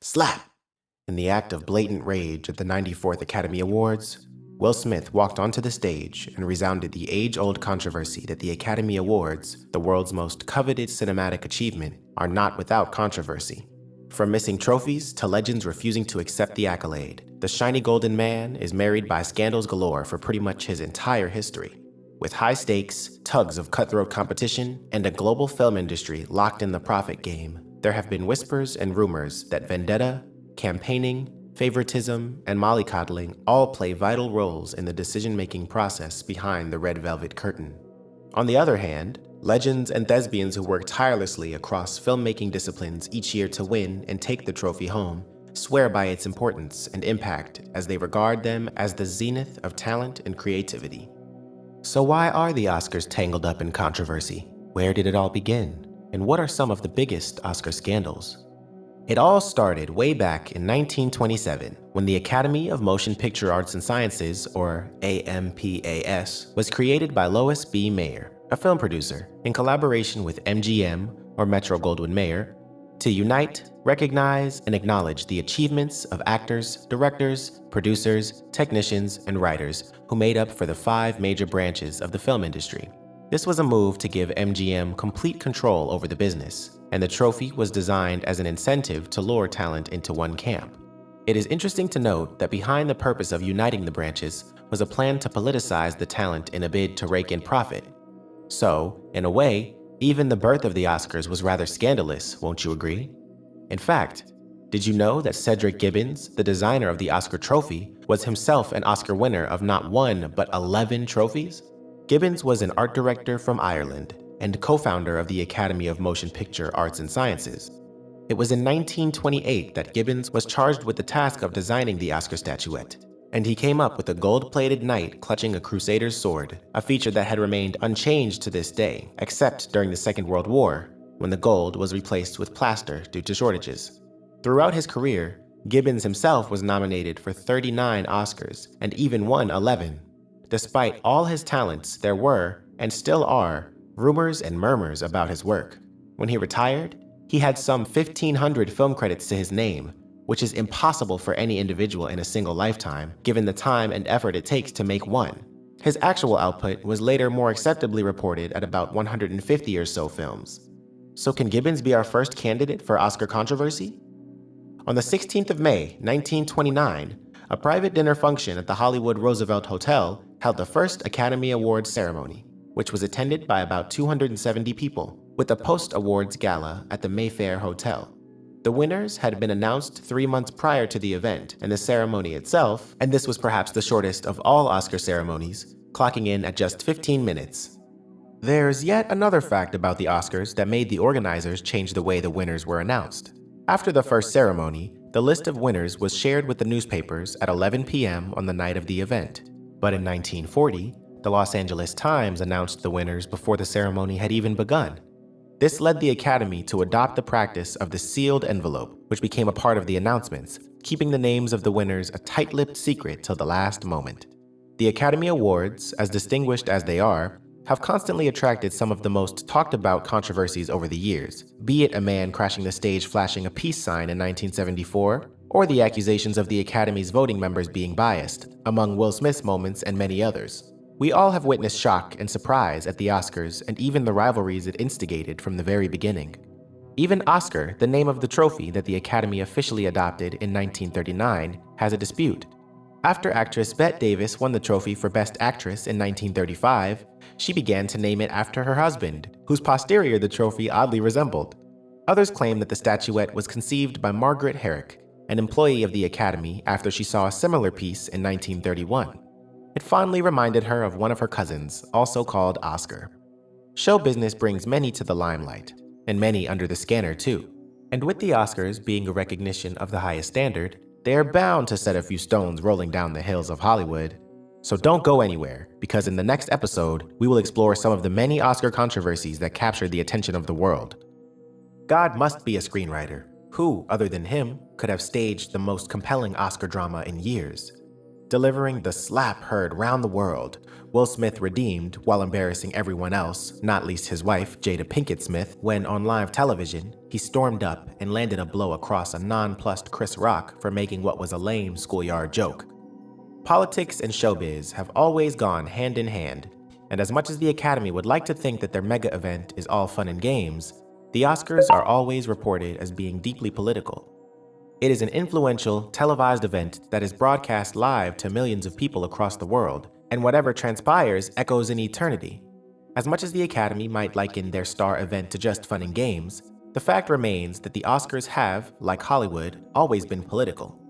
Slap! In the act of blatant rage at the 94th Academy Awards, Will Smith walked onto the stage and resounded the age-old controversy that the Academy Awards, the world's most coveted cinematic achievement, are not without controversy. From missing trophies to legends refusing to accept the accolade, the shiny golden man is married by scandals galore for pretty much his entire history. With high stakes, tugs of cutthroat competition, and a global film industry locked in the profit game, there have been whispers and rumors that vendetta, campaigning, favoritism, and mollycoddling all play vital roles in the decision-making process behind the red velvet curtain. On the other hand, legends and thespians who work tirelessly across filmmaking disciplines each year to win and take the trophy home swear by its importance and impact as they regard them as the zenith of talent and creativity. So why are the Oscars tangled up in controversy? Where did it all begin? And what are some of the biggest Oscar scandals? It all started way back in 1927, when the Academy of Motion Picture Arts and Sciences, or AMPAS, was created by Lois B. Mayer, a film producer, in collaboration with MGM, or Metro-Goldwyn-Mayer, to unite, recognize, and acknowledge the achievements of actors, directors, producers, technicians, and writers who made up for the 5 major branches of the film industry. This was a move to give MGM complete control over the business, and the trophy was designed as an incentive to lure talent into one camp. It is interesting to note that behind the purpose of uniting the branches was a plan to politicize the talent in a bid to rake in profit. So, in a way, even the birth of the Oscars was rather scandalous, won't you agree? In fact, did you know that Cedric Gibbons, the designer of the Oscar trophy, was himself an Oscar winner of not 1 but 11 trophies? Gibbons was an art director from Ireland and co-founder of the Academy of Motion Picture Arts and Sciences. It was in 1928 that Gibbons was charged with the task of designing the Oscar statuette, and he came up with a gold-plated knight clutching a crusader's sword, a feature that had remained unchanged to this day, except during the Second World War, when the gold was replaced with plaster due to shortages. Throughout his career, Gibbons himself was nominated for 39 Oscars and even won 11. Despite all his talents, there were, and still are, rumors and murmurs about his work. When he retired, he had some 1,500 film credits to his name, which is impossible for any individual in a single lifetime, given the time and effort it takes to make one. His actual output was later more acceptably reported at about 150 or so films. So can Gibbons be our first candidate for Oscar controversy? On the 16th of May, 1929, a private dinner function at the Hollywood Roosevelt Hotel held the first Academy Awards ceremony, which was attended by about 270 people, with a post-awards gala at the Mayfair Hotel. The winners had been announced 3 months prior to the event, and the ceremony itself, and this was perhaps the shortest of all Oscar ceremonies, clocking in at just 15 minutes. There's yet another fact about the Oscars that made the organizers change the way the winners were announced. After the first ceremony, the list of winners was shared with the newspapers at 11 p.m. on the night of the event. But in 1940, the Los Angeles Times announced the winners before the ceremony had even begun. This led the Academy to adopt the practice of the sealed envelope, which became a part of the announcements, keeping the names of the winners a tight-lipped secret till the last moment. The Academy Awards, as distinguished as they are, have constantly attracted some of the most talked-about controversies over the years, be it a man crashing the stage flashing a peace sign in 1974, or the accusations of the Academy's voting members being biased, among Will Smith's moments and many others. We all have witnessed shock and surprise at the Oscars and even the rivalries it instigated from the very beginning. Even Oscar, the name of the trophy that the Academy officially adopted in 1939, has a dispute. After actress Bette Davis won the trophy for Best Actress in 1935, she began to name it after her husband, whose posterior the trophy oddly resembled. Others claim that the statuette was conceived by Margaret Herrick, an employee of the Academy, after she saw a similar piece in 1931. It fondly reminded her of one of her cousins, also called Oscar. Show business brings many to the limelight, and many under the scanner too. And with the Oscars being a recognition of the highest standard, they are bound to set a few stones rolling down the hills of Hollywood. So don't go anywhere, because in the next episode, we will explore some of the many Oscar controversies that captured the attention of the world. God must be a screenwriter. Who, other than him, could have staged the most compelling Oscar drama in years? Delivering the slap heard round the world, Will Smith redeemed while embarrassing everyone else, not least his wife, Jada Pinkett Smith, when on live television, he stormed up and landed a blow across a nonplussed Chris Rock for making what was a lame schoolyard joke. Politics and showbiz have always gone hand in hand, and as much as the Academy would like to think that their mega event is all fun and games, the Oscars are always reported as being deeply political. It is an influential, televised event that is broadcast live to millions of people across the world, and whatever transpires echoes in eternity. As much as the Academy might liken their star event to just fun and games, the fact remains that the Oscars have, like Hollywood, always been political.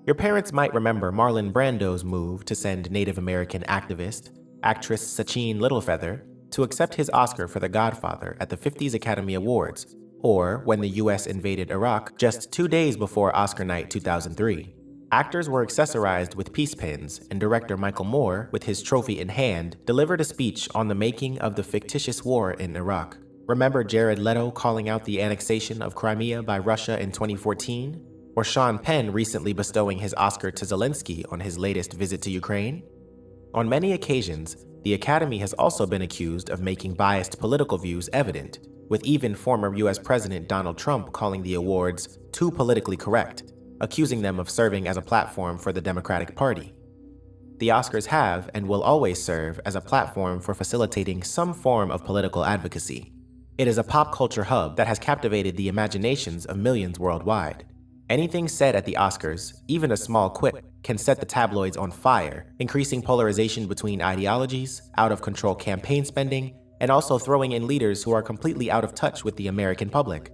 Your parents might remember Marlon Brando's move to send Native American activist, actress Sacheen Littlefeather, to accept his Oscar for The Godfather at the 50s Academy Awards, or when the US invaded Iraq just 2 days before Oscar night 2003. Actors were accessorized with peace pins, and director Michael Moore, with his trophy in hand, delivered a speech on the making of the fictitious war in Iraq. Remember Jared Leto calling out the annexation of Crimea by Russia in 2014? Or Sean Penn recently bestowing his Oscar to Zelensky on his latest visit to Ukraine? On many occasions, the Academy has also been accused of making biased political views evident, with even former US President Donald Trump calling the awards too politically correct, accusing them of serving as a platform for the Democratic Party. The Oscars have and will always serve as a platform for facilitating some form of political advocacy. It is a pop culture hub that has captivated the imaginations of millions worldwide. Anything said at the Oscars, even a small quip, can set the tabloids on fire, increasing polarization between ideologies, out-of-control campaign spending, and also throwing in leaders who are completely out of touch with the American public.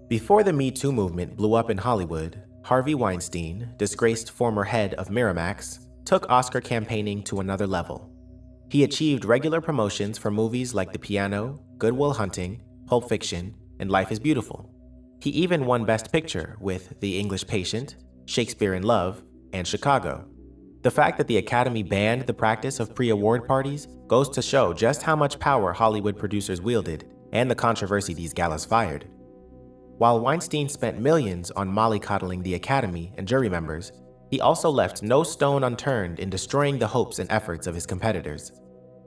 Before the Me Too movement blew up in Hollywood, Harvey Weinstein, disgraced former head of Miramax, took Oscar campaigning to another level. He achieved regular promotions for movies like The Piano, Good Will Hunting, Pulp Fiction, and Life is Beautiful. He even won Best Picture with The English Patient, Shakespeare in Love, and Chicago. The fact that the Academy banned the practice of pre-award parties goes to show just how much power Hollywood producers wielded and the controversy these galas fired. While Weinstein spent millions on mollycoddling the Academy and jury members, he also left no stone unturned in destroying the hopes and efforts of his competitors.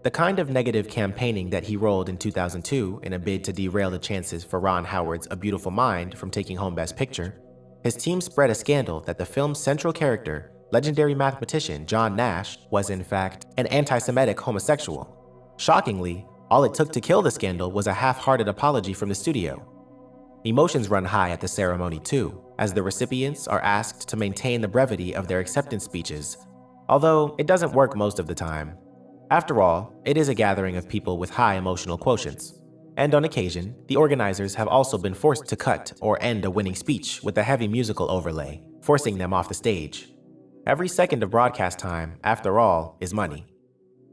The kind of negative campaigning that he rolled in 2002 in a bid to derail the chances for Ron Howard's A Beautiful Mind from taking home Best Picture, his team spread a scandal that the film's central character, legendary mathematician John Nash, was in fact an anti-Semitic homosexual. Shockingly, all it took to kill the scandal was a half-hearted apology from the studio. Emotions run high at the ceremony too, as the recipients are asked to maintain the brevity of their acceptance speeches, although it doesn't work most of the time. After all, it is a gathering of people with high emotional quotients. And on occasion, the organizers have also been forced to cut or end a winning speech with a heavy musical overlay, forcing them off the stage. Every second of broadcast time, after all, is money.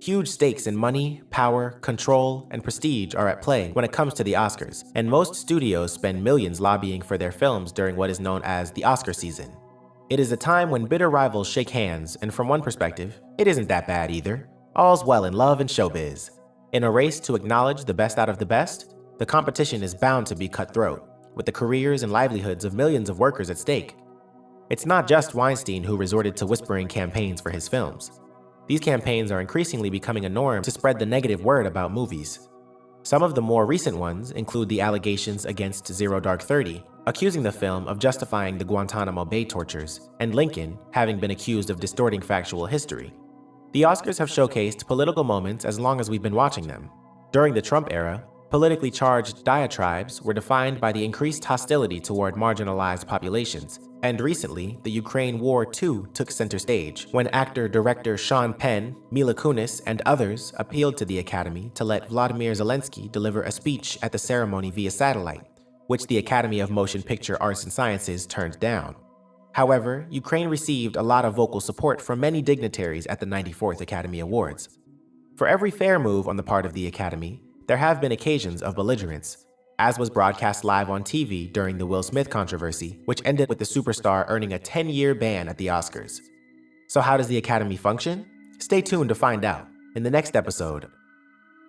Huge stakes in money, power, control, and prestige are at play when it comes to the Oscars, and most studios spend millions lobbying for their films during what is known as the Oscar season. It is a time when bitter rivals shake hands, and from one perspective, it isn't that bad either. All's well in love and showbiz. In a race to acknowledge the best out of the best, the competition is bound to be cutthroat, with the careers and livelihoods of millions of workers at stake. It's not just Weinstein who resorted to whispering campaigns for his films. These campaigns are increasingly becoming a norm to spread the negative word about movies. Some of the more recent ones include the allegations against Zero Dark 30, accusing the film of justifying the Guantanamo Bay tortures, and Lincoln having been accused of distorting factual history. The Oscars have showcased political moments as long as we've been watching them. During the Trump era, politically charged diatribes were defined by the increased hostility toward marginalized populations, and recently, the Ukraine war too took center stage when actor-director Sean Penn, Mila Kunis, and others appealed to the Academy to let Vladimir Zelensky deliver a speech at the ceremony via satellite, which the Academy of Motion Picture Arts and Sciences turned down. However, Ukraine received a lot of vocal support from many dignitaries at the 94th Academy Awards. For every fair move on the part of the Academy, there have been occasions of belligerence, as was broadcast live on TV during the Will Smith controversy, which ended with the superstar earning a 10-year ban at the Oscars. So how does the Academy function? Stay tuned to find out in the next episode.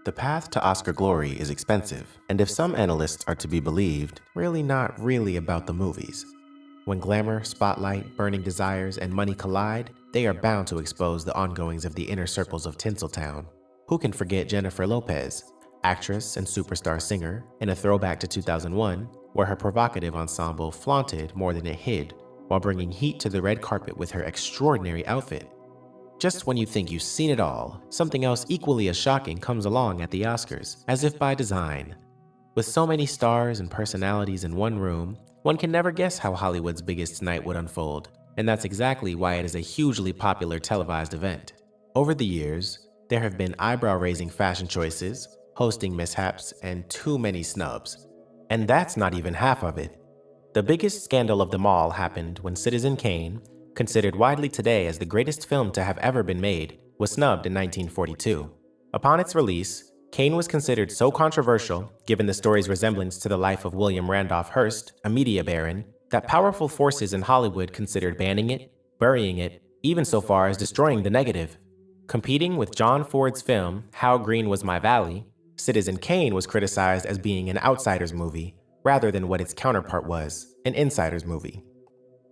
The path to Oscar glory is expensive, and if some analysts are to be believed, really not really about the movies. When glamour, spotlight, burning desires, and money collide, they are bound to expose the ongoings of the inner circles of Tinseltown. Who can forget Jennifer Lopez, actress and superstar singer, in a throwback to 2001, where her provocative ensemble flaunted more than it hid, while bringing heat to the red carpet with her extraordinary outfit. Just when you think you've seen it all, something else equally as shocking comes along at the Oscars, as if by design. With so many stars and personalities in one room, one can never guess how Hollywood's biggest night would unfold, and that's exactly why it is a hugely popular televised event. Over the years, there have been eyebrow-raising fashion choices, hosting mishaps, and too many snubs. And that's not even half of it. The biggest scandal of them all happened when Citizen Kane, considered widely today as the greatest film to have ever been made, was snubbed in 1942. Upon its release, Kane was considered so controversial, given the story's resemblance to the life of William Randolph Hearst, a media baron, that powerful forces in Hollywood considered banning it, burying it, even so far as destroying the negative. Competing with John Ford's film, How Green Was My Valley, Citizen Kane was criticized as being an outsider's movie, rather than what its counterpart was, an insider's movie.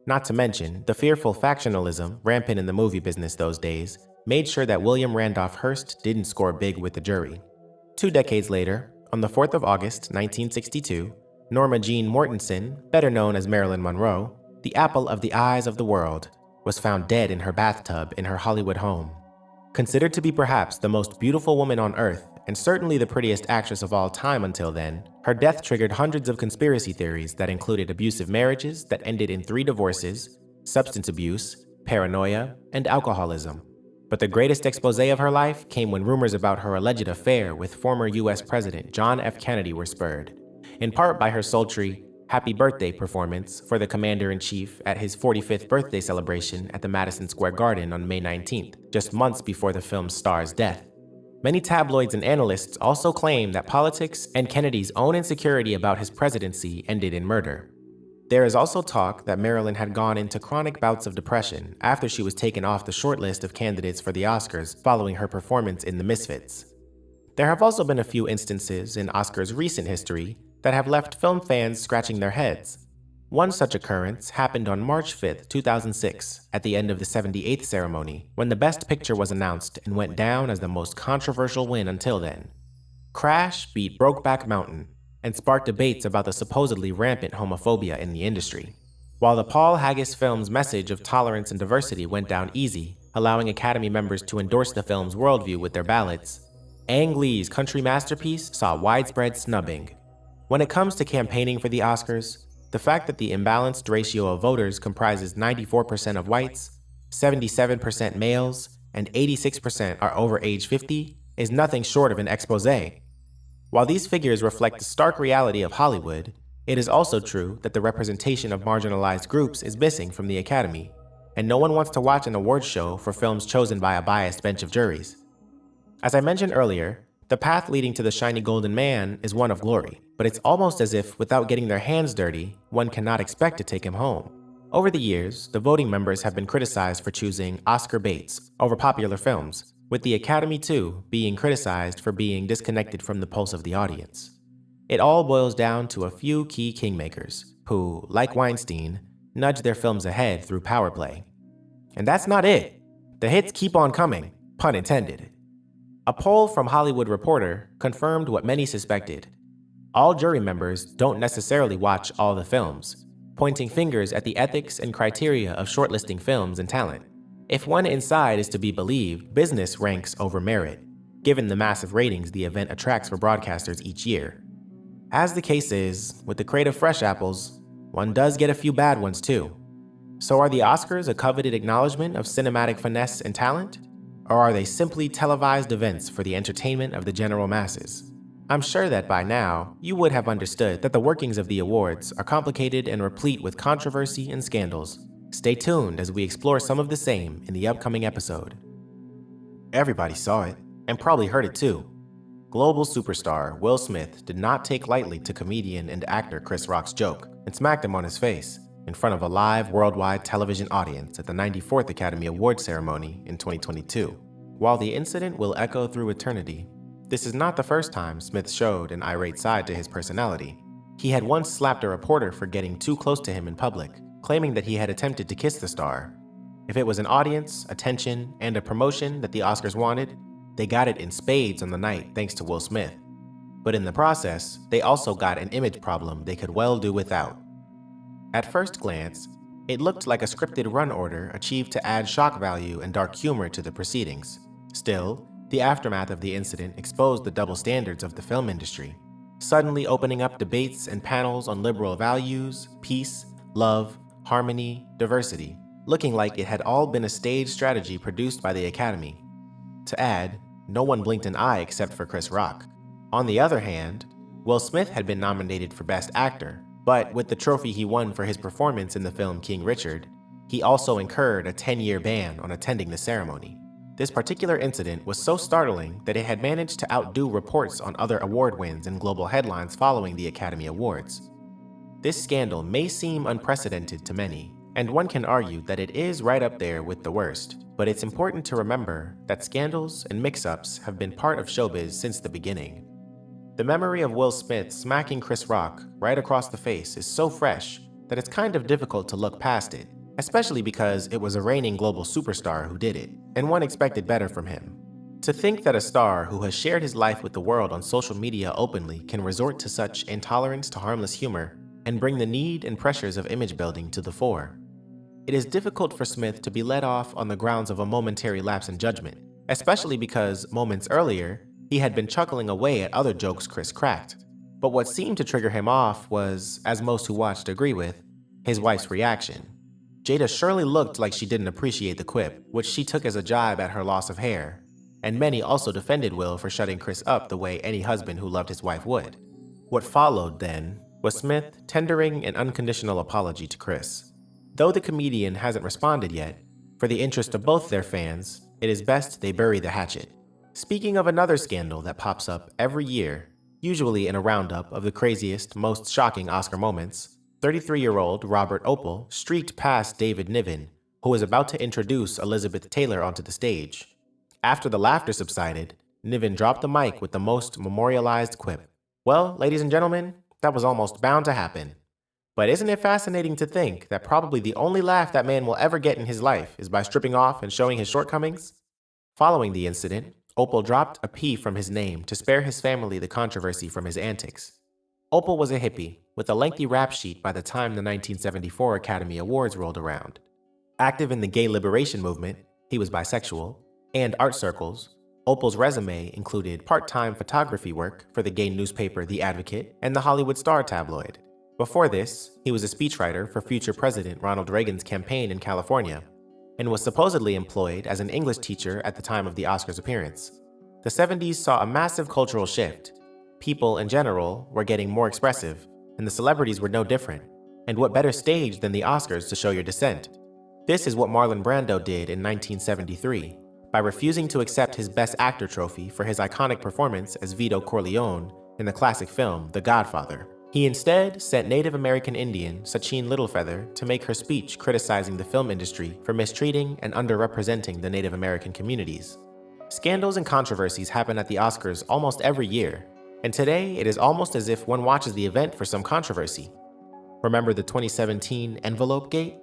Not to mention, the fearful factionalism rampant in the movie business those days made sure that William Randolph Hearst didn't score big with the jury. 2 decades later, on the 4th of August, 1962, Norma Jean Mortensen, better known as Marilyn Monroe, the apple of the eyes of the world, was found dead in her bathtub in her Hollywood home. Considered to be perhaps the most beautiful woman on earth, and certainly the prettiest actress of all time until then, her death triggered hundreds of conspiracy theories that included abusive marriages that ended in 3 divorces, substance abuse, paranoia, and alcoholism. But the greatest expose of her life came when rumors about her alleged affair with former US President John F. Kennedy were spurred, in part by her sultry Happy Birthday performance for the Commander-in-Chief at his 45th birthday celebration at the Madison Square Garden on May 19th, just months before the film's star's death. Many tabloids and analysts also claim that politics and Kennedy's own insecurity about his presidency ended in murder. There is also talk that Marilyn had gone into chronic bouts of depression after she was taken off the short list of candidates for the Oscars following her performance in The Misfits. There have also been a few instances in Oscars' recent history that have left film fans scratching their heads. One such occurrence happened on March 5, 2006, at the end of the 78th ceremony, when the Best Picture was announced and went down as the most controversial win until then. Crash beat Brokeback Mountain and sparked debates about the supposedly rampant homophobia in the industry. While the Paul Haggis film's message of tolerance and diversity went down easy, allowing Academy members to endorse the film's worldview with their ballots, Ang Lee's country masterpiece saw widespread snubbing. When it comes to campaigning for the Oscars, the fact that the imbalanced ratio of voters comprises 94% of whites, 77% males, and 86% are over age 50 is nothing short of an exposé. While these figures reflect the stark reality of Hollywood, it is also true that the representation of marginalized groups is missing from the Academy, and no one wants to watch an awards show for films chosen by a biased bench of juries. As I mentioned earlier, the path leading to the shiny golden man is one of glory, but it's almost as if without getting their hands dirty, one cannot expect to take him home. Over the years, the voting members have been criticized for choosing Oscar baits over popular films, with the Academy too being criticized for being disconnected from the pulse of the audience. It all boils down to a few key kingmakers, who, like Weinstein, nudge their films ahead through power play. And that's not it. The hits keep on coming, pun intended. A poll from Hollywood Reporter confirmed what many suspected. All jury members don't necessarily watch all the films, pointing fingers at the ethics and criteria of shortlisting films and talent. If one inside is to be believed, business ranks over merit, given the massive ratings the event attracts for broadcasters each year. As the case is, with the crate of fresh apples, one does get a few bad ones too. So are the Oscars a coveted acknowledgement of cinematic finesse and talent? Or are they simply televised events for the entertainment of the general masses? I'm sure that by now, you would have understood that the workings of the awards are complicated and replete with controversy and scandals. Stay tuned as we explore some of the same in the upcoming episode. Everybody saw it, and probably heard it too. Global superstar Will Smith did not take lightly to comedian and actor Chris Rock's joke and smacked him on his face in front of a live worldwide television audience at the 94th Academy Awards ceremony in 2022. While the incident will echo through eternity, this is not the first time Smith showed an irate side to his personality. He had once slapped a reporter for getting too close to him in public, claiming that he had attempted to kiss the star. If it was an audience, attention, and a promotion that the Oscars wanted, they got it in spades on the night thanks to Will Smith. But in the process, they also got an image problem they could well do without. At first glance, it looked like a scripted run order achieved to add shock value and dark humor to the proceedings. Still, the aftermath of the incident exposed the double standards of the film industry, suddenly opening up debates and panels on liberal values, peace, love, harmony, diversity, looking like it had all been a stage strategy produced by the Academy. To add, no one blinked an eye except for Chris Rock. On the other hand, Will Smith had been nominated for Best Actor, but with the trophy he won for his performance in the film King Richard, he also incurred a 10-year ban on attending the ceremony. This particular incident was so startling that it had managed to outdo reports on other award wins and global headlines following the Academy Awards. This scandal may seem unprecedented to many, and one can argue that it is right up there with the worst, but it's important to remember that scandals and mix-ups have been part of showbiz since the beginning. The memory of Will Smith smacking Chris Rock right across the face is so fresh that it's kind of difficult to look past it, especially because it was a reigning global superstar who did it, and one expected better from him. To think that a star who has shared his life with the world on social media openly can resort to such intolerance to harmless humor and bring the need and pressures of image building to the fore. It is difficult for Smith to be let off on the grounds of a momentary lapse in judgment, especially because moments earlier, he had been chuckling away at other jokes Chris cracked. But what seemed to trigger him off was, as most who watched agree with, his wife's reaction. Jada surely looked like she didn't appreciate the quip, which she took as a jibe at her loss of hair, and many also defended Will for shutting Chris up the way any husband who loved his wife would. What followed, then, was Smith tendering an unconditional apology to Chris. Though the comedian hasn't responded yet, for the interest of both their fans, it is best they bury the hatchet. Speaking of another scandal that pops up every year, usually in a roundup of the craziest, most shocking Oscar moments, 33-year-old Robert Opel streaked past David Niven, who was about to introduce Elizabeth Taylor onto the stage. After the laughter subsided, Niven dropped the mic with the most memorialized quip. "Well, ladies and gentlemen, that was almost bound to happen. But isn't it fascinating to think that probably the only laugh that man will ever get in his life is by stripping off and showing his shortcomings?" Following the incident, Opel dropped a P from his name to spare his family the controversy from his antics. Opel was a hippie, with a lengthy rap sheet by the time the 1974 Academy Awards rolled around. Active in the gay liberation movement, he was bisexual, and art circles, Opel's resume included part-time photography work for the gay newspaper The Advocate and the Hollywood Star tabloid. Before this, he was a speechwriter for future President Ronald Reagan's campaign in California, and was supposedly employed as an English teacher at the time of the Oscars appearance. The 70s saw a massive cultural shift. People, in general, were getting more expressive, and the celebrities were no different. And what better stage than the Oscars to show your dissent? This is what Marlon Brando did in 1973, by refusing to accept his Best Actor trophy for his iconic performance as Vito Corleone in the classic film The Godfather. He instead sent Native American Indian Sachin Littlefeather to make her speech criticizing the film industry for mistreating and underrepresenting the Native American communities. Scandals and controversies happen at the Oscars almost every year, and today it is almost as if one watches the event for some controversy. Remember the 2017 Envelope Gate?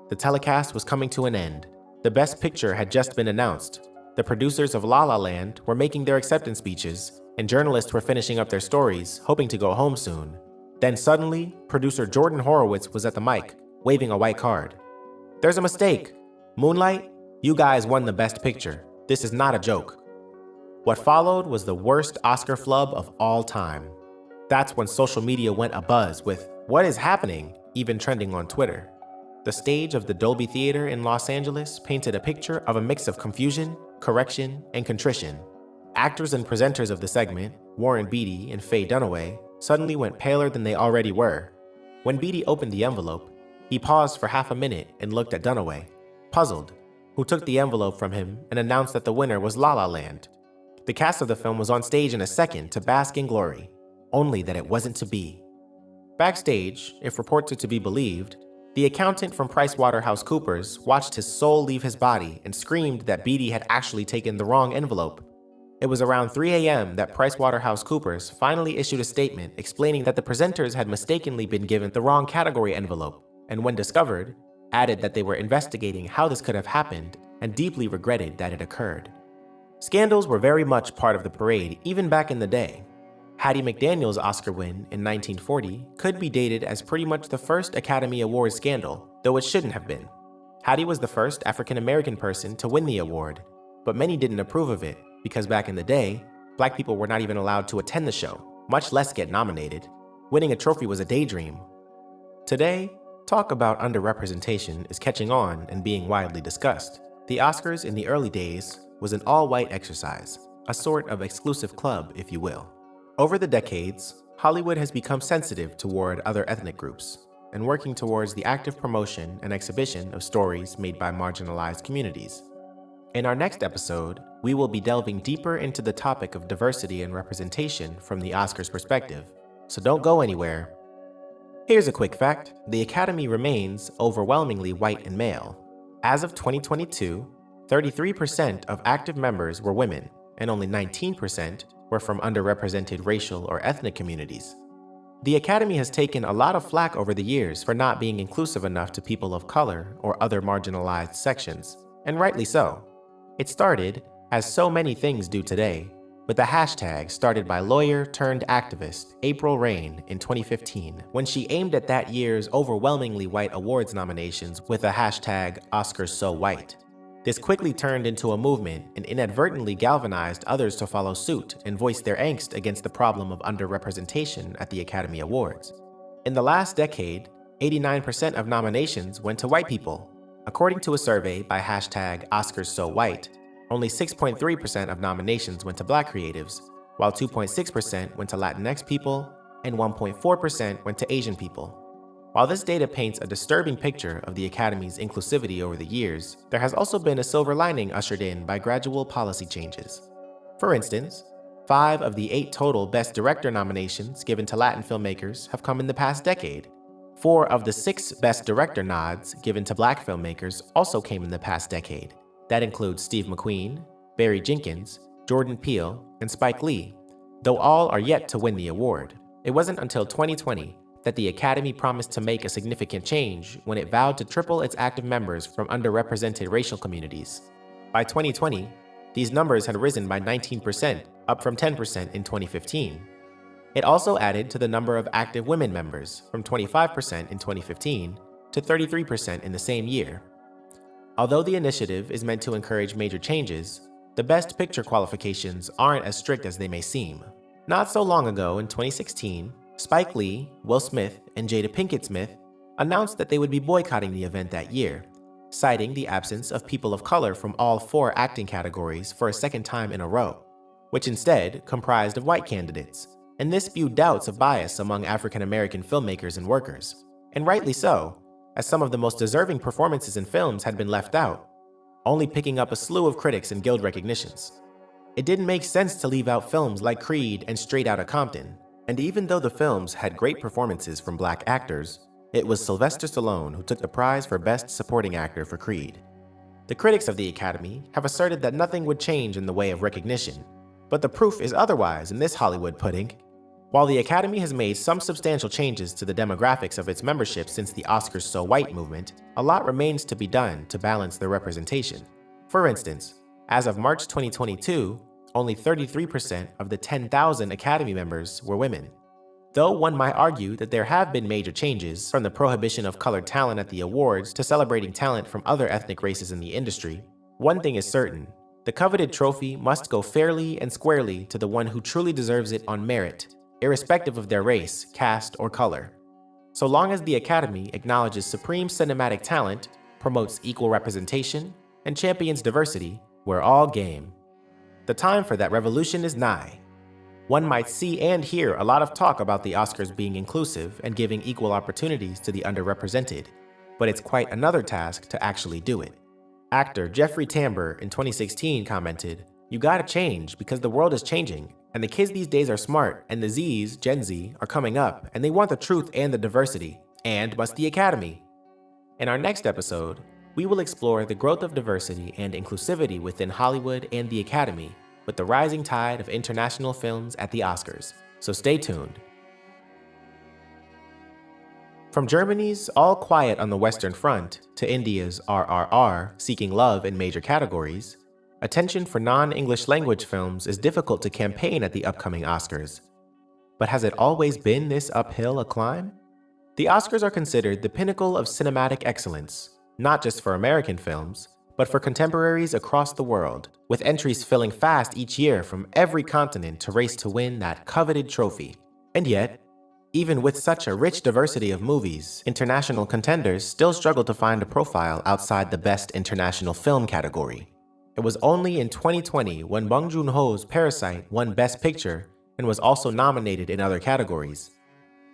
The telecast was coming to an end. The Best Picture had just been announced. The producers of La La Land were making their acceptance speeches, and journalists were finishing up their stories, hoping to go home soon. Then suddenly, producer Jordan Horowitz was at the mic, waving a white card. "There's a mistake. Moonlight, you guys won the Best Picture. This is not a joke." What followed was the worst Oscar flub of all time. That's when social media went abuzz with, "What is happening?" even trending on Twitter. The stage of the Dolby Theater in Los Angeles painted a picture of a mix of confusion, correction, and contrition. Actors and presenters of the segment, Warren Beatty and Faye Dunaway, suddenly went paler than they already were. When Beatty opened the envelope, he paused for half a minute and looked at Dunaway, puzzled, who took the envelope from him and announced that the winner was La La Land. The cast of the film was on stage in a second to bask in glory, only that it wasn't to be. Backstage, if reports are to be believed, the accountant from PricewaterhouseCoopers watched his soul leave his body and screamed that Beatty had actually taken the wrong envelope. It was around 3 a.m. that PricewaterhouseCoopers finally issued a statement explaining that the presenters had mistakenly been given the wrong category envelope, and when discovered, added that they were investigating how this could have happened and deeply regretted that it occurred. Scandals were very much part of the parade even back in the day. Hattie McDaniel's Oscar win in 1940 could be dated as pretty much the first Academy Awards scandal, though it shouldn't have been. Hattie was the first African-American person to win the award, but many didn't approve of it because back in the day, Black people were not even allowed to attend the show, much less get nominated. Winning a trophy was a daydream. Today, talk about underrepresentation is catching on and being widely discussed. The Oscars in the early days was an all-white exercise, a sort of exclusive club, if you will. Over the decades, Hollywood has become sensitive toward other ethnic groups and working towards the active promotion and exhibition of stories made by marginalized communities. In our next episode, we will be delving deeper into the topic of diversity and representation from the Oscars perspective, so don't go anywhere. Here's a quick fact: the Academy remains overwhelmingly white and male. As of 2022, 33% of active members were women, and only 19% were from underrepresented racial or ethnic communities. The Academy has taken a lot of flack over the years for not being inclusive enough to people of color or other marginalized sections, and rightly so. It started, as so many things do today, with a hashtag started by lawyer-turned-activist April Reign in 2015 when she aimed at that year's overwhelmingly white awards nominations with a hashtag #OscarsSoWhite. This quickly turned into a movement and inadvertently galvanized others to follow suit and voice their angst against the problem of underrepresentation at the Academy Awards. In the last decade, 89% of nominations went to white people. According to a survey by hashtag #OscarsSoWhite, only 6.3% of nominations went to Black creatives, while 2.6% went to Latinx people and 1.4% went to Asian people. While this data paints a disturbing picture of the Academy's inclusivity over the years, there has also been a silver lining ushered in by gradual policy changes. For instance, 5 of the 8 total Best Director nominations given to Latin filmmakers have come in the past decade. 4 of the 6 Best Director nods given to Black filmmakers also came in the past decade. That includes Steve McQueen, Barry Jenkins, Jordan Peele, and Spike Lee, though all are yet to win the award. It wasn't until 2020 that the Academy promised to make a significant change when it vowed to triple its active members from underrepresented racial communities. By 2020, these numbers had risen by 19%, up from 10% in 2015. It also added to the number of active women members from 25% in 2015 to 33% in the same year. Although the initiative is meant to encourage major changes, the Best Picture qualifications aren't as strict as they may seem. Not so long ago, in 2016, Spike Lee, Will Smith, and Jada Pinkett Smith announced that they would be boycotting the event that year, citing the absence of people of color from all 4 acting categories for a second time in a row, which instead comprised of white candidates. And this spewed doubts of bias among African American filmmakers and workers, and rightly so, as some of the most deserving performances in films had been left out, only picking up a slew of critics and guild recognitions. It didn't make sense to leave out films like Creed and Straight Outta Compton, and even though the films had great performances from Black actors, it was Sylvester Stallone who took the prize for Best Supporting Actor for Creed. The critics of the Academy have asserted that nothing would change in the way of recognition, but the proof is otherwise in this Hollywood pudding. While the Academy has made some substantial changes to the demographics of its membership since the #OscarsSoWhite movement, a lot remains to be done to balance their representation. For instance, as of March 2022, only 33% of the 10,000 Academy members were women. Though one might argue that there have been major changes, from the prohibition of colored talent at the awards to celebrating talent from other ethnic races in the industry, one thing is certain: the coveted trophy must go fairly and squarely to the one who truly deserves it on merit, irrespective of their race, caste, or color. So long as the Academy acknowledges supreme cinematic talent, promotes equal representation, and champions diversity, we're all game. The time for that revolution is nigh. One might see and hear a lot of talk about the Oscars being inclusive and giving equal opportunities to the underrepresented, but it's quite another task to actually do it. Actor Jeffrey Tambor in 2016 commented, "You gotta change because the world is changing, and the kids these days are smart, and the Z's, Gen Z, are coming up, and they want the truth and the diversity, and must the Academy." In our next episode, we will explore the growth of diversity and inclusivity within Hollywood and the Academy, with the rising tide of international films at the Oscars, so stay tuned. From Germany's All Quiet on the Western Front to India's RRR seeking love in major categories, attention for non-English language films is difficult to campaign at the upcoming Oscars. But has it always been this uphill a climb? The Oscars are considered the pinnacle of cinematic excellence, not just for American films, but for contemporaries across the world, with entries filling fast each year from every continent to race to win that coveted trophy. And yet, even with such a rich diversity of movies, international contenders still struggle to find a profile outside the Best International Film category. It was only in 2020 when Bong Joon-ho's Parasite won Best Picture and was also nominated in other categories.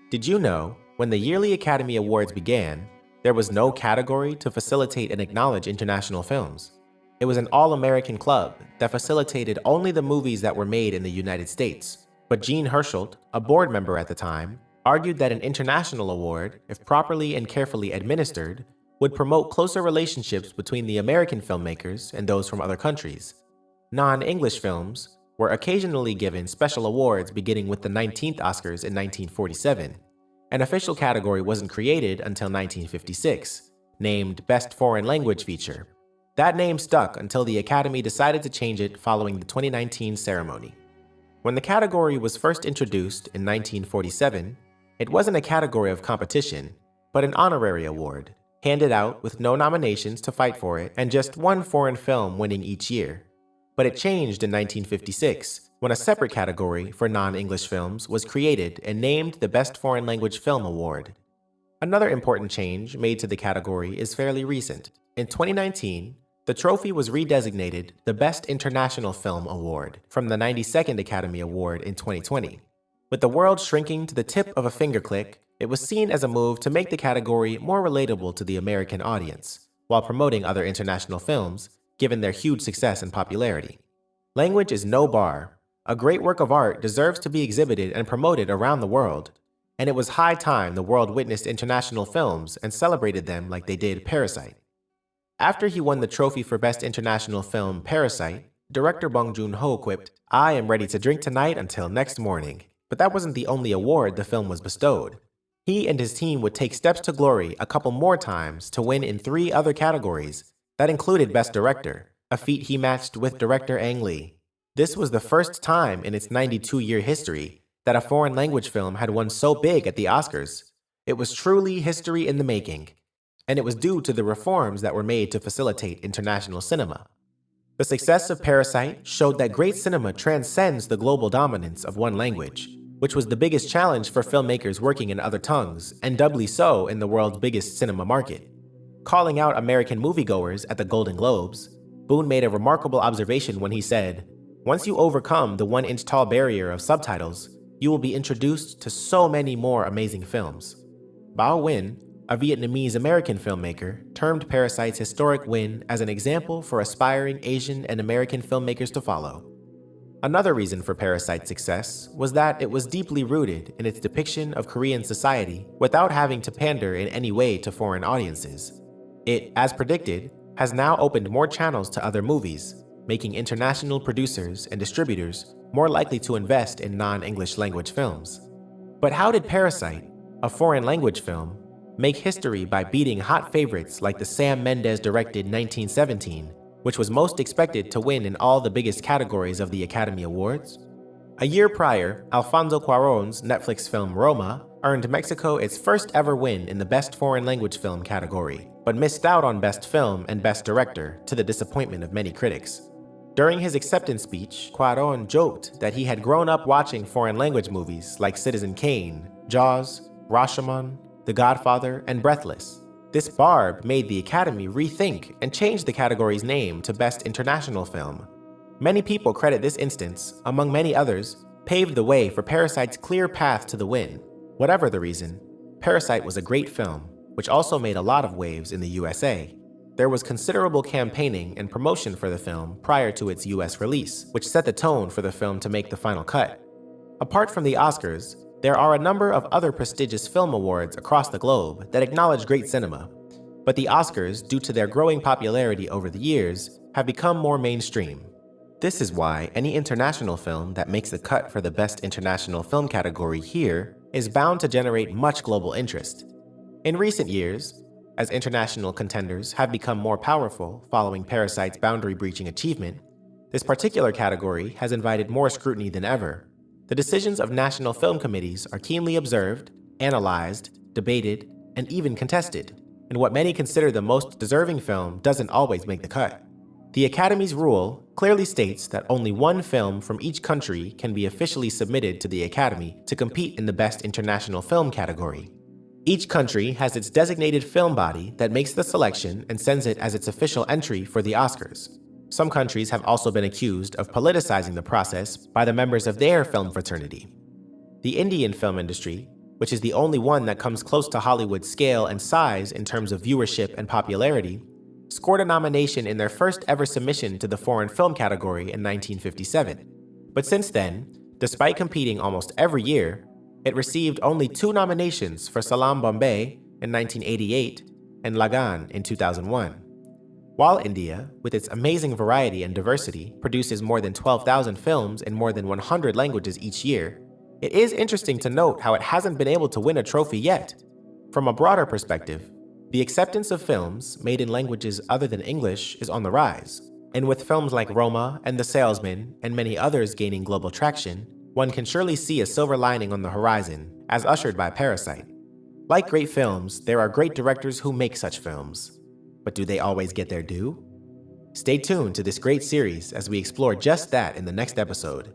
Did you know, when the yearly Academy Awards began, there was no category to facilitate and acknowledge international films? It was an all-American club that facilitated only the movies that were made in the United States. But Jean Hersholt, a board member at the time, argued that an international award, if properly and carefully administered, would promote closer relationships between the American filmmakers and those from other countries. Non-English films were occasionally given special awards beginning with the 19th Oscars in 1947. An official category wasn't created until 1956, named Best Foreign Language Feature. That name stuck until the Academy decided to change it following the 2019 ceremony. When the category was first introduced in 1947, it wasn't a category of competition, but an honorary award, handed out with no nominations to fight for it and just one foreign film winning each year. But it changed in 1956, when a separate category for non-English films was created and named the Best Foreign Language Film Award. Another important change made to the category is fairly recent. In 2019, the trophy was redesignated the Best International Film Award from the 92nd Academy Award in 2020. With the world shrinking to the tip of a finger click, it was seen as a move to make the category more relatable to the American audience, while promoting other international films, given their huge success and popularity. Language is no bar. A great work of art deserves to be exhibited and promoted around the world, and it was high time the world witnessed international films and celebrated them like they did Parasite. After he won the trophy for Best International Film Parasite, director Bong Joon-ho quipped, "I am ready to drink tonight until next morning." But that wasn't the only award the film was bestowed. He and his team would take steps to glory a couple more times to win in 3 other categories. That included Best Director, a feat he matched with director Ang Lee. This was the first time in its 92-year history that a foreign language film had won so big at the Oscars. It was truly history in the making, and it was due to the reforms that were made to facilitate international cinema. The success of Parasite showed that great cinema transcends the global dominance of one language, which was the biggest challenge for filmmakers working in other tongues, and doubly so in the world's biggest cinema market. Calling out American moviegoers at the Golden Globes, Boone made a remarkable observation when he said, "Once you overcome the 1-inch-tall barrier of subtitles, you will be introduced to so many more amazing films." Bao Nguyen, a Vietnamese-American filmmaker, termed Parasite's historic win as an example for aspiring Asian and American filmmakers to follow. Another reason for Parasite's success was that it was deeply rooted in its depiction of Korean society without having to pander in any way to foreign audiences. It, as predicted, has now opened more channels to other movies, making international producers and distributors more likely to invest in non-English language films. But how did Parasite, a foreign language film, make history by beating hot favorites like the Sam Mendes-directed 1917, which was most expected to win in all the biggest categories of the Academy Awards? A year prior, Alfonso Cuarón's Netflix film Roma earned Mexico its first ever win in the Best Foreign Language Film category, but missed out on Best Film and Best Director to the disappointment of many critics. During his acceptance speech, Cuarón joked that he had grown up watching foreign language movies like Citizen Kane, Jaws, Rashomon, The Godfather, and Breathless. This barb made the Academy rethink and change the category's name to Best International Film. Many people credit this instance, among many others, paved the way for Parasite's clear path to the win. Whatever the reason, Parasite was a great film, which also made a lot of waves in the USA. There was considerable campaigning and promotion for the film prior to its US release, which set the tone for the film to make the final cut. Apart from the Oscars, there are a number of other prestigious film awards across the globe that acknowledge great cinema, but the Oscars, due to their growing popularity over the years, have become more mainstream. This is why any international film that makes the cut for the Best International Film category here is bound to generate much global interest. In recent years, as international contenders have become more powerful following Parasite's boundary-breaching achievement, this particular category has invited more scrutiny than ever. The decisions of national film committees are keenly observed, analyzed, debated, and even contested, and what many consider the most deserving film doesn't always make the cut. The Academy's rule clearly states that only one film from each country can be officially submitted to the Academy to compete in the Best International Film category. Each country has its designated film body that makes the selection and sends it as its official entry for the Oscars. Some countries have also been accused of politicizing the process by the members of their film fraternity. The Indian film industry, which is the only one that comes close to Hollywood's scale and size in terms of viewership and popularity, scored a nomination in their first ever submission to the foreign film category in 1957. But since then, despite competing almost every year, it received only 2 nominations for Salaam Bombay in 1988 and Lagan in 2001. While India, with its amazing variety and diversity, produces more than 12,000 films in more than 100 languages each year, it is interesting to note how it hasn't been able to win a trophy yet. From a broader perspective, the acceptance of films made in languages other than English is on the rise, and with films like Roma and The Salesman and many others gaining global traction, one can surely see a silver lining on the horizon, as ushered by Parasite. Like great films, there are great directors who make such films. But do they always get their due? Stay tuned to this great series as we explore just that in the next episode.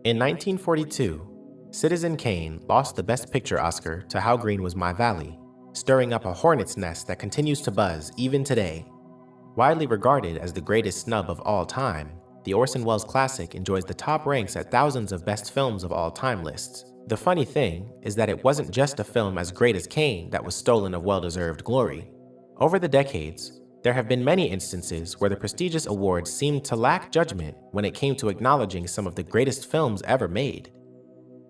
In 1942, Citizen Kane lost the Best Picture Oscar to How Green Was My Valley, stirring up a hornet's nest that continues to buzz even today. Widely regarded as the greatest snub of all time, the Orson Welles classic enjoys the top ranks at thousands of best films of all time lists. The funny thing is that it wasn't just a film as great as Kane that was stolen of well-deserved glory. Over the decades, there have been many instances where the prestigious awards seemed to lack judgment when it came to acknowledging some of the greatest films ever made.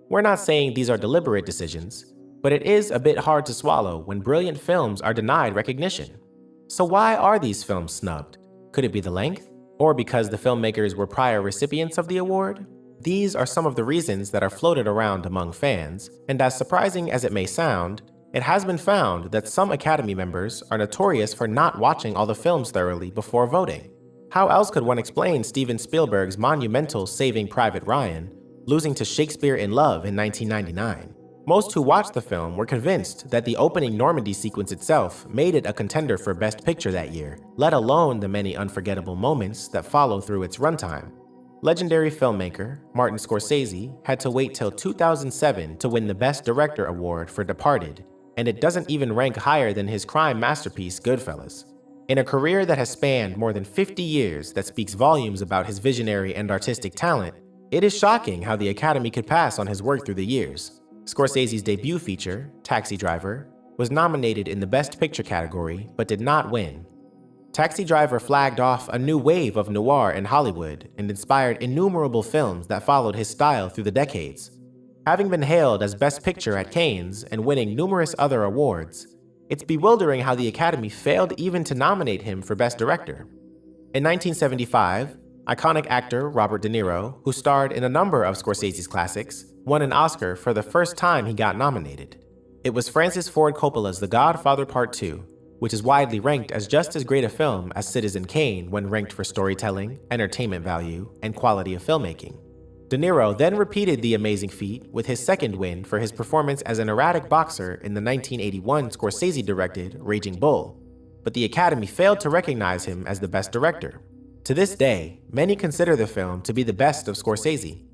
We're not saying these are deliberate decisions, but it is a bit hard to swallow when brilliant films are denied recognition. So why are these films snubbed? Could it be the length? Or because the filmmakers were prior recipients of the award? These are some of the reasons that are floated around among fans, and as surprising as it may sound, it has been found that some Academy members are notorious for not watching all the films thoroughly before voting. How else could one explain Steven Spielberg's monumental Saving Private Ryan losing to Shakespeare in Love in 1999? Most who watched the film were convinced that the opening Normandy sequence itself made it a contender for Best Picture that year, let alone the many unforgettable moments that follow through its runtime. Legendary filmmaker Martin Scorsese had to wait till 2007 to win the Best Director award for Departed, and it doesn't even rank higher than his crime masterpiece Goodfellas. In a career that has spanned more than 50 years that speaks volumes about his visionary and artistic talent, it is shocking how the Academy could pass on his work through the years. Scorsese's debut feature, Taxi Driver, was nominated in the Best Picture category but did not win. Taxi Driver flagged off a new wave of noir in Hollywood and inspired innumerable films that followed his style through the decades. Having been hailed as Best Picture at Cannes and winning numerous other awards, it's bewildering how the Academy failed even to nominate him for Best Director. In 1975, iconic actor Robert De Niro, who starred in a number of Scorsese's classics, won an Oscar for the first time he got nominated. It was Francis Ford Coppola's The Godfather Part II, which is widely ranked as just as great a film as Citizen Kane when ranked for storytelling, entertainment value, and quality of filmmaking. De Niro then repeated the amazing feat with his second win for his performance as an erratic boxer in the 1981 Scorsese-directed Raging Bull, but the Academy failed to recognize him as the Best Director. To this day, many consider the film to be the best of Scorsese.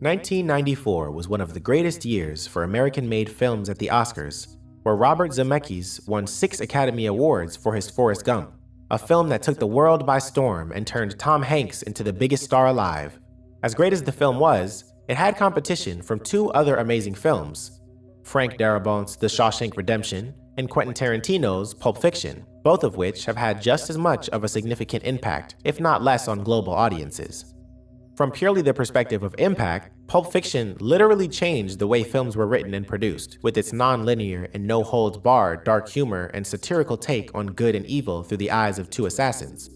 1994 was one of the greatest years for American-made films at the Oscars, where Robert Zemeckis won 6 Academy Awards for his Forrest Gump, a film that took the world by storm and turned Tom Hanks into the biggest star alive. As great as the film was, it had competition from 2 other amazing films, Frank Darabont's The Shawshank Redemption and Quentin Tarantino's Pulp Fiction, both of which have had just as much of a significant impact, if not less, on global audiences. From purely the perspective of impact, Pulp Fiction literally changed the way films were written and produced, with its non-linear and no-holds-barred dark humor and satirical take on good and evil through the eyes of 2 assassins.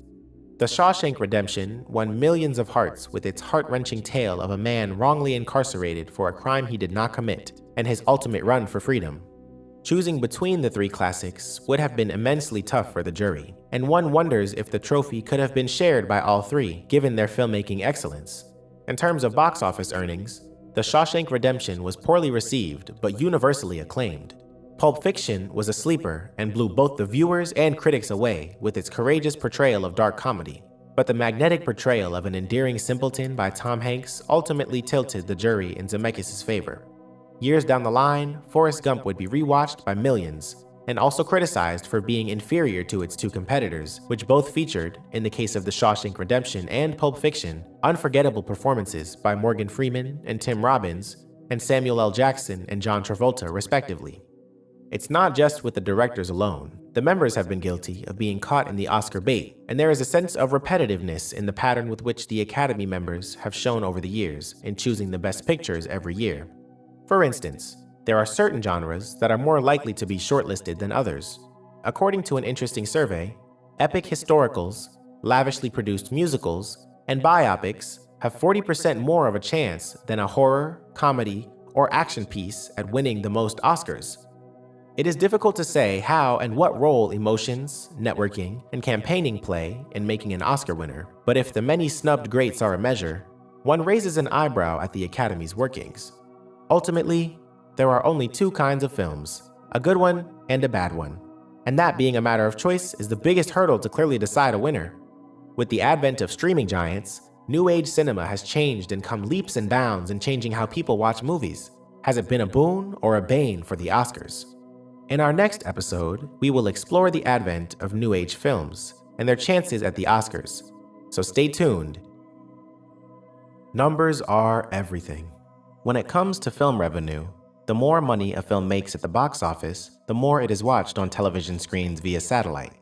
The Shawshank Redemption won millions of hearts with its heart-wrenching tale of a man wrongly incarcerated for a crime he did not commit and his ultimate run for freedom. Choosing between the three classics would have been immensely tough for the jury, and one wonders if the trophy could have been shared by all three, given their filmmaking excellence. In terms of box office earnings, The Shawshank Redemption was poorly received but universally acclaimed. Pulp Fiction was a sleeper and blew both the viewers and critics away with its courageous portrayal of dark comedy. But the magnetic portrayal of an endearing simpleton by Tom Hanks ultimately tilted the jury in Zemeckis' favor. Years down the line, Forrest Gump would be rewatched by millions, and also criticized for being inferior to its two competitors, which both featured, in the case of The Shawshank Redemption and Pulp Fiction, unforgettable performances by Morgan Freeman and Tim Robbins, and Samuel L. Jackson and John Travolta, respectively. It's not just with the directors alone. The members have been guilty of being caught in the Oscar bait, and there is a sense of repetitiveness in the pattern with which the Academy members have shown over the years in choosing the best pictures every year. For instance, there are certain genres that are more likely to be shortlisted than others. According to an interesting survey, epic historicals, lavishly produced musicals, and biopics have 40% more of a chance than a horror, comedy, or action piece at winning the most Oscars. It is difficult to say how and what role emotions, networking, and campaigning play in making an Oscar winner, but if the many snubbed greats are a measure, one raises an eyebrow at the Academy's workings. Ultimately, there are only two kinds of films, a good one and a bad one, and that being a matter of choice is the biggest hurdle to clearly decide a winner. With the advent of streaming giants, New Age cinema has changed and come leaps and bounds in changing how people watch movies. Has it been a boon or a bane for the Oscars? In our next episode, we will explore the advent of New Age films and their chances at the Oscars, so stay tuned. Numbers are everything. When it comes to film revenue, the more money a film makes at the box office, the more it is watched on television screens via satellite.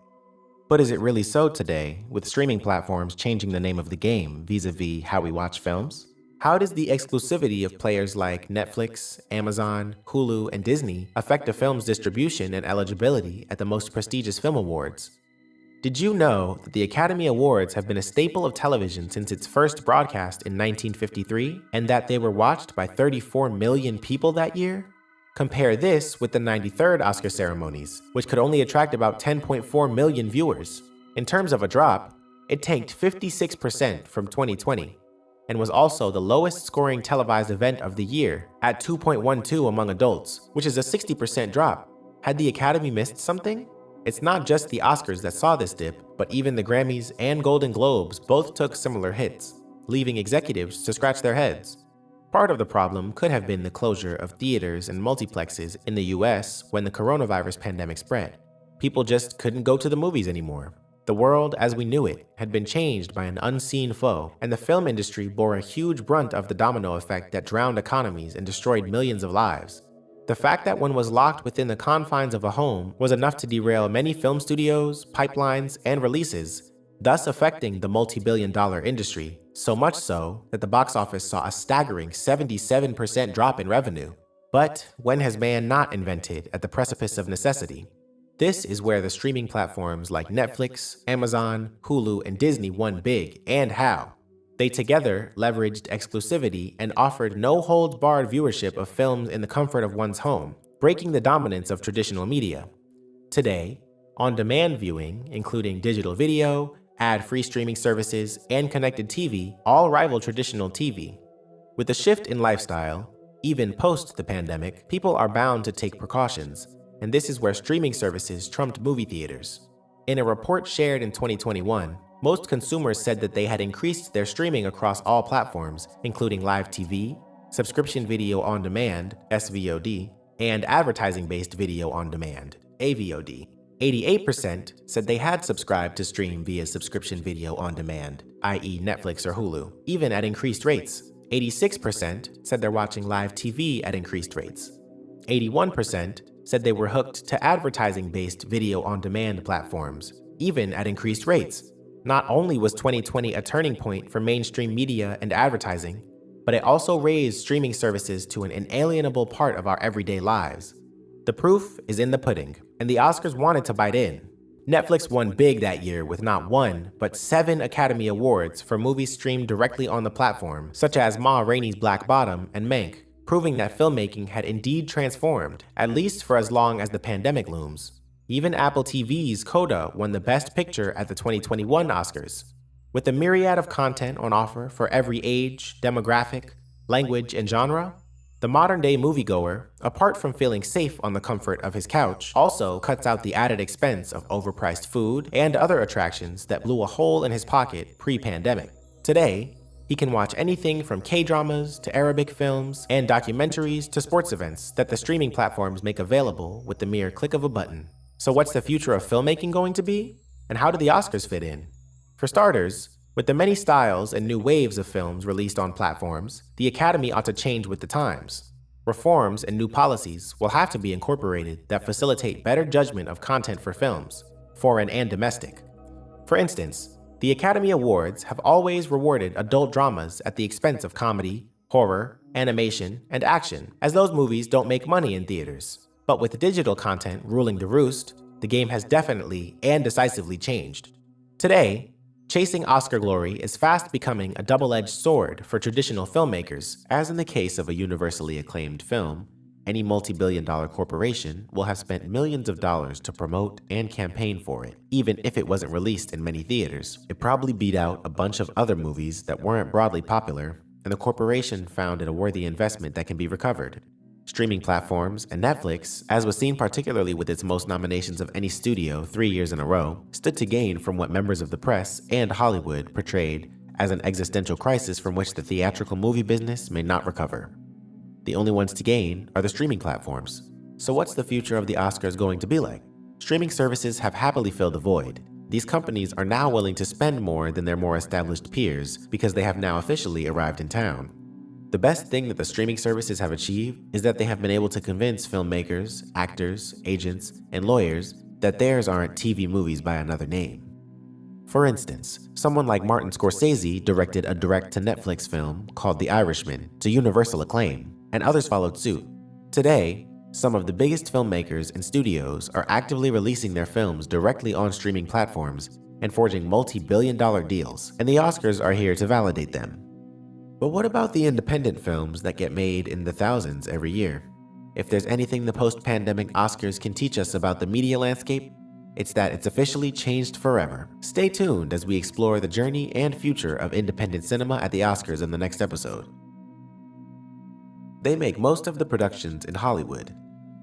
But is it really so today, with streaming platforms changing the name of the game vis-a-vis how we watch films? How does the exclusivity of players like Netflix, Amazon, Hulu, and Disney affect a film's distribution and eligibility at the most prestigious film awards? Did you know that the Academy Awards have been a staple of television since its first broadcast in 1953, and that they were watched by 34 million people that year? Compare this with the 93rd Oscar ceremonies, which could only attract about 10.4 million viewers. In terms of a drop, it tanked 56% from 2020. And was also the lowest scoring televised event of the year at 2.12 among adults, which is a 60% drop. Had the Academy missed something? It's not just the Oscars that saw this dip, but even the Grammys and Golden Globes both took similar hits, leaving executives to scratch their heads. Part of the problem could have been the closure of theaters and multiplexes in the US when the coronavirus pandemic spread. People just couldn't go to the movies anymore. The world as we knew it had been changed by an unseen foe, and the film industry bore a huge brunt of the domino effect that drowned economies and destroyed millions of lives. The fact that one was locked within the confines of a home was enough to derail many film studios, pipelines, and releases, thus affecting the multi-billion-dollar industry, so much so that the box office saw a staggering 77% drop in revenue. But when has man not invented at the precipice of necessity? This is where the streaming platforms like Netflix, Amazon, Hulu, and Disney won big, and how. They together leveraged exclusivity and offered no-holds-barred viewership of films in the comfort of one's home, breaking the dominance of traditional media. Today, on-demand viewing, including digital video, ad-free streaming services, and connected TV, all rival traditional TV. With the shift in lifestyle, even post the pandemic, people are bound to take precautions, and this is where streaming services trumped movie theaters. In a report shared in 2021, most consumers said that they had increased their streaming across all platforms, including live TV, subscription video on demand, SVOD, and advertising-based video on demand, AVOD. 88% said they had subscribed to stream via subscription video on demand, i.e. Netflix or Hulu, even at increased rates. 86% said they're watching live TV at increased rates. 81% said they were hooked to advertising-based video-on-demand platforms, even at increased rates. Not only was 2020 a turning point for mainstream media and advertising, but it also raised streaming services to an inalienable part of our everyday lives. The proof is in the pudding, and the Oscars wanted to bite in. Netflix won big that year with not one, but 7 Academy Awards for movies streamed directly on the platform, such as Ma Rainey's Black Bottom and Mank, proving that filmmaking had indeed transformed, at least for as long as the pandemic looms. Even Apple TV's Coda won the Best Picture at the 2021 Oscars. With a myriad of content on offer for every age, demographic, language, and genre, the modern-day moviegoer, apart from feeling safe on the comfort of his couch, also cuts out the added expense of overpriced food and other attractions that blew a hole in his pocket pre-pandemic. Today, he can watch anything from K-dramas to Arabic films and documentaries to sports events that the streaming platforms make available with the mere click of a button. So what's the future of filmmaking going to be? And how do the Oscars fit in? For starters, with the many styles and new waves of films released on platforms, the Academy ought to change with the times. Reforms and new policies will have to be incorporated that facilitate better judgment of content for films, foreign and domestic. For instance, the Academy Awards have always rewarded adult dramas at the expense of comedy, horror, animation, and action, as those movies don't make money in theaters. But with digital content ruling the roost, the game has definitely and decisively changed. Today, chasing Oscar glory is fast becoming a double-edged sword for traditional filmmakers, as in the case of a universally acclaimed film. Any multi-billion-dollar corporation will have spent millions of dollars to promote and campaign for it, even if it wasn't released in many theaters. It probably beat out a bunch of other movies that weren't broadly popular, and the corporation found it a worthy investment that can be recovered. Streaming platforms and Netflix, as was seen particularly with its most nominations of any studio 3 years in a row, stood to gain from what members of the press and Hollywood portrayed as an existential crisis from which the theatrical movie business may not recover. The only ones to gain are the streaming platforms. So what's the future of the Oscars going to be like? Streaming services have happily filled the void. These companies are now willing to spend more than their more established peers because they have now officially arrived in town. The best thing that the streaming services have achieved is that they have been able to convince filmmakers, actors, agents, and lawyers that theirs aren't TV movies by another name. For instance, someone like Martin Scorsese directed a direct-to-Netflix film called The Irishman to universal acclaim, and others followed suit. Today, some of the biggest filmmakers and studios are actively releasing their films directly on streaming platforms and forging multi-billion-dollar deals, and the Oscars are here to validate them. But what about the independent films that get made in the thousands every year? If there's anything the post-pandemic Oscars can teach us about the media landscape, it's that it's officially changed forever. Stay tuned as we explore the journey and future of independent cinema at the Oscars in the next episode. They make most of the productions in Hollywood,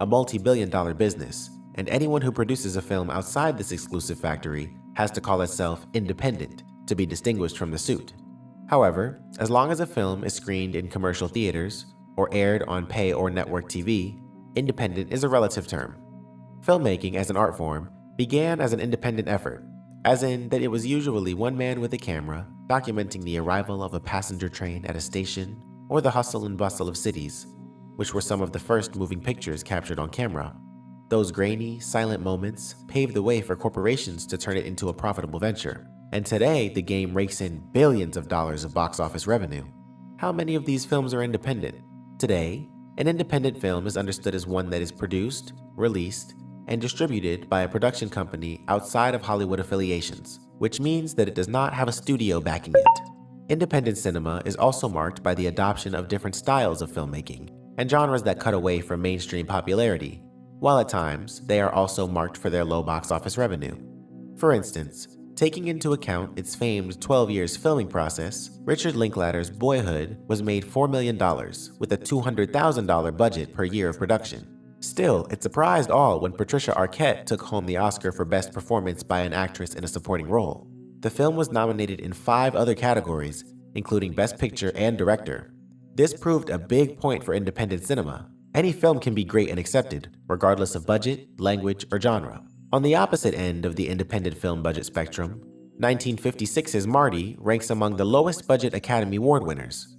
a multi-billion-dollar business, and anyone who produces a film outside this exclusive factory has to call itself independent to be distinguished from the suit. However, as long as a film is screened in commercial theaters or aired on pay or network TV, independent is a relative term. Filmmaking as an art form began as an independent effort, as in that it was usually one man with a camera documenting the arrival of a passenger train at a station or the hustle and bustle of cities, which were some of the first moving pictures captured on camera. Those grainy, silent moments paved the way for corporations to turn it into a profitable venture. And today, the game rakes in billions of dollars of box office revenue. How many of these films are independent? Today, an independent film is understood as one that is produced, released, and distributed by a production company outside of Hollywood affiliations, which means that it does not have a studio backing it. Independent cinema is also marked by the adoption of different styles of filmmaking and genres that cut away from mainstream popularity, while at times they are also marked for their low box office revenue. For instance, taking into account its famed 12 years filming process, Richard Linklater's Boyhood was made $4 million with a $200,000 budget per year of production. Still, it surprised all when Patricia Arquette took home the Oscar for Best Performance by an Actress in a Supporting Role. The film was nominated in 5 other categories, including Best Picture and Director. This proved a big point for independent cinema. Any film can be great and accepted, regardless of budget, language, or genre. On the opposite end of the independent film budget spectrum, 1956's Marty ranks among the lowest budget Academy Award winners.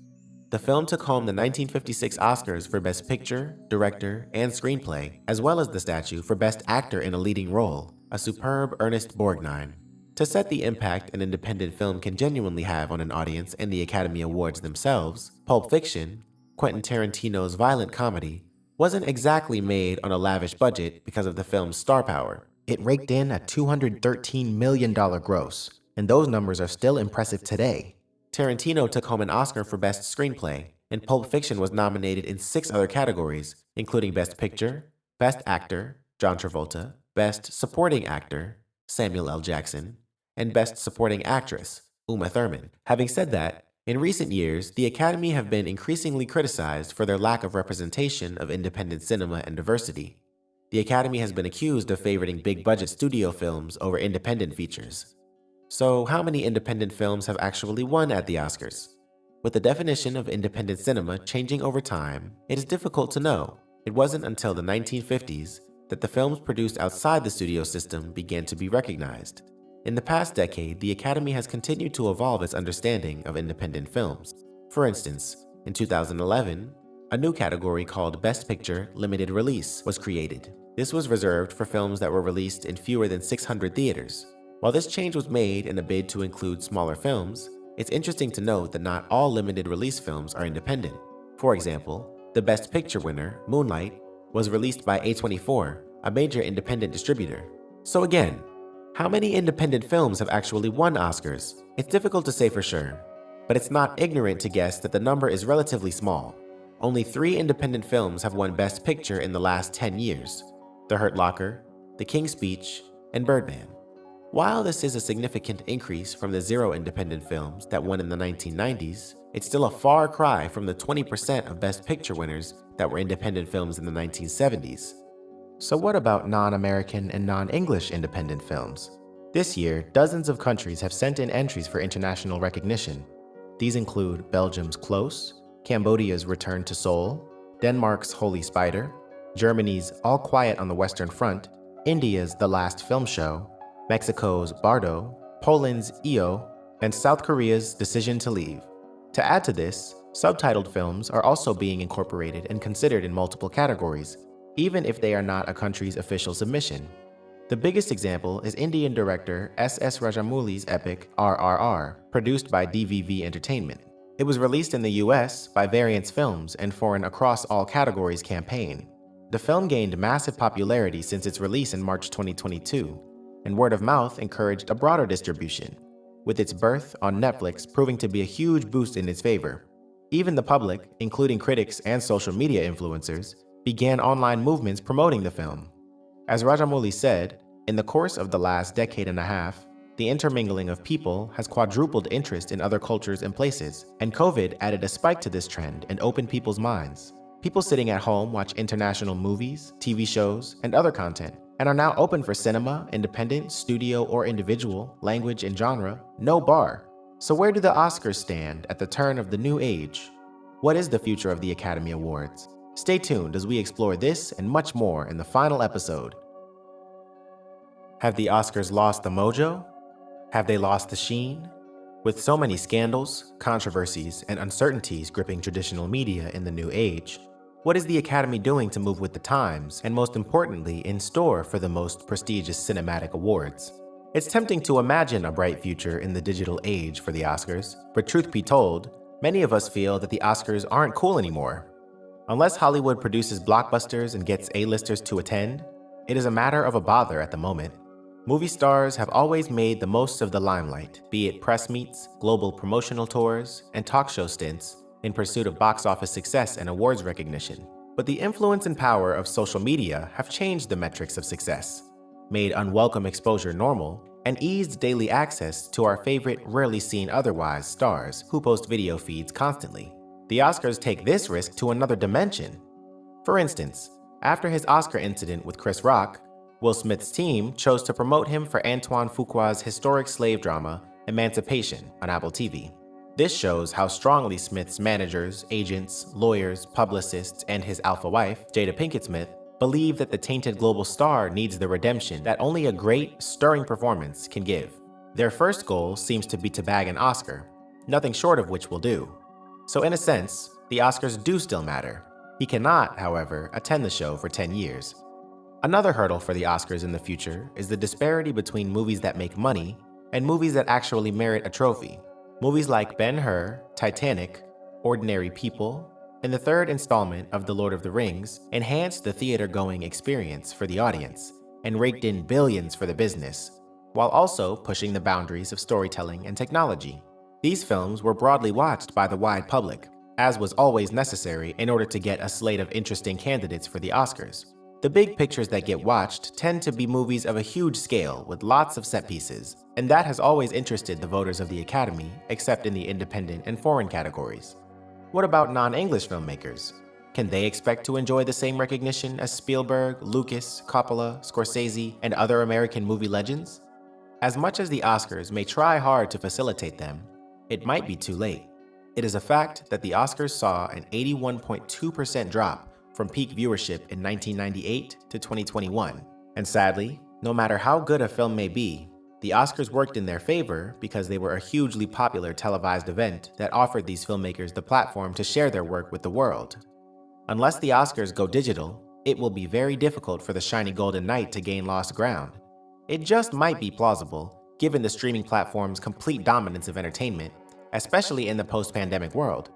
The film took home the 1956 Oscars for Best Picture, Director, and Screenplay, as well as the statue for Best Actor in a Leading Role, a superb Ernest Borgnine. To set the impact an independent film can genuinely have on an audience and the Academy Awards themselves, Pulp Fiction, Quentin Tarantino's violent comedy, wasn't exactly made on a lavish budget because of the film's star power. It raked in a $213 million gross, and those numbers are still impressive today. Tarantino took home an Oscar for Best Screenplay, and Pulp Fiction was nominated in 6 other categories, including Best Picture, Best Actor, John Travolta, Best Supporting Actor, Samuel L. Jackson, and Best Supporting Actress, Uma Thurman. Having said that, in recent years, the Academy have been increasingly criticized for their lack of representation of independent cinema and diversity. The Academy has been accused of favoriting big-budget studio films over independent features. So, how many independent films have actually won at the Oscars? With the definition of independent cinema changing over time, it is difficult to know. It wasn't until the 1950s that the films produced outside the studio system began to be recognized. In the past decade, the Academy has continued to evolve its understanding of independent films. For instance, in 2011, a new category called Best Picture Limited Release was created. This was reserved for films that were released in fewer than 600 theaters. While this change was made in a bid to include smaller films, it's interesting to note that not all limited release films are independent. For example, the Best Picture winner, Moonlight, was released by A24, a major independent distributor. So again, how many independent films have actually won Oscars? It's difficult to say for sure, but it's not ignorant to guess that the number is relatively small. Only 3 independent films have won Best Picture in the last 10 years: The Hurt Locker, The King's Speech, and Birdman. While this is a significant increase from the 0 independent films that won in the 1990s, it's still a far cry from the 20% of Best Picture winners that were independent films in the 1970s. So what about non-American and non-English independent films? This year, dozens of countries have sent in entries for international recognition. These include Belgium's Close, Cambodia's Return to Seoul, Denmark's Holy Spider, Germany's All Quiet on the Western Front, India's The Last Film Show, Mexico's Bardo, Poland's Io, and South Korea's Decision to Leave. To add to this, subtitled films are also being incorporated and considered in multiple categories, even if they are not a country's official submission. The biggest example is Indian director S.S. Rajamouli's epic RRR, produced by DVV Entertainment. It was released in the US by Variance Films and for an Across All Categories campaign. The film gained massive popularity since its release in March 2022, and word of mouth encouraged a broader distribution, with its birth on Netflix proving to be a huge boost in its favor. Even the public, including critics and social media influencers, began online movements promoting the film. As Rajamouli said, in the course of the last decade and a half, the intermingling of people has quadrupled interest in other cultures and places, and COVID added a spike to this trend and opened people's minds. People sitting at home watch international movies, TV shows, and other content, and are now open for cinema, independent, studio, or individual, language, and genre, no bar. So where do the Oscars stand at the turn of the new age? What is the future of the Academy Awards? Stay tuned as we explore this and much more in the final episode. Have the Oscars lost the mojo? Have they lost the sheen? With so many scandals, controversies, and uncertainties gripping traditional media in the new age, what is the Academy doing to move with the times, and most importantly, in store for the most prestigious cinematic awards? It's tempting to imagine a bright future in the digital age for the Oscars, but truth be told, many of us feel that the Oscars aren't cool anymore. Unless Hollywood produces blockbusters and gets A-listers to attend, it is a matter of a bother at the moment. Movie stars have always made the most of the limelight, be it press meets, global promotional tours, and talk show stints in pursuit of box office success and awards recognition. But the influence and power of social media have changed the metrics of success, made unwelcome exposure normal, and eased daily access to our favorite rarely seen otherwise stars who post video feeds constantly. The Oscars take this risk to another dimension. For instance, after his Oscar incident with Chris Rock, Will Smith's team chose to promote him for Antoine Fuqua's historic slave drama, Emancipation, on Apple TV. This shows how strongly Smith's managers, agents, lawyers, publicists, and his alpha wife, Jada Pinkett Smith, believe that the tainted global star needs the redemption that only a great, stirring performance can give. Their first goal seems to be to bag an Oscar, nothing short of which will do. So in a sense, the Oscars do still matter. He cannot, however, attend the show for 10 years. Another hurdle for the Oscars in the future is the disparity between movies that make money and movies that actually merit a trophy. Movies like Ben-Hur, Titanic, Ordinary People, and the third installment of The Lord of the Rings enhanced the theater-going experience for the audience and raked in billions for the business, while also pushing the boundaries of storytelling and technology. These films were broadly watched by the wide public, as was always necessary in order to get a slate of interesting candidates for the Oscars. The big pictures that get watched tend to be movies of a huge scale with lots of set pieces, and that has always interested the voters of the Academy, except in the independent and foreign categories. What about non-English filmmakers? Can they expect to enjoy the same recognition as Spielberg, Lucas, Coppola, Scorsese, and other American movie legends? As much as the Oscars may try hard to facilitate them, it might be too late. It is a fact that the Oscars saw an 81.2% drop from peak viewership in 1998 to 2021. And sadly, no matter how good a film may be, the Oscars worked in their favor because they were a hugely popular televised event that offered these filmmakers the platform to share their work with the world. Unless the Oscars go digital, it will be very difficult for the shiny golden knight to gain lost ground. It just might be plausible, given the streaming platform's complete dominance of entertainment, especially in the post-pandemic world.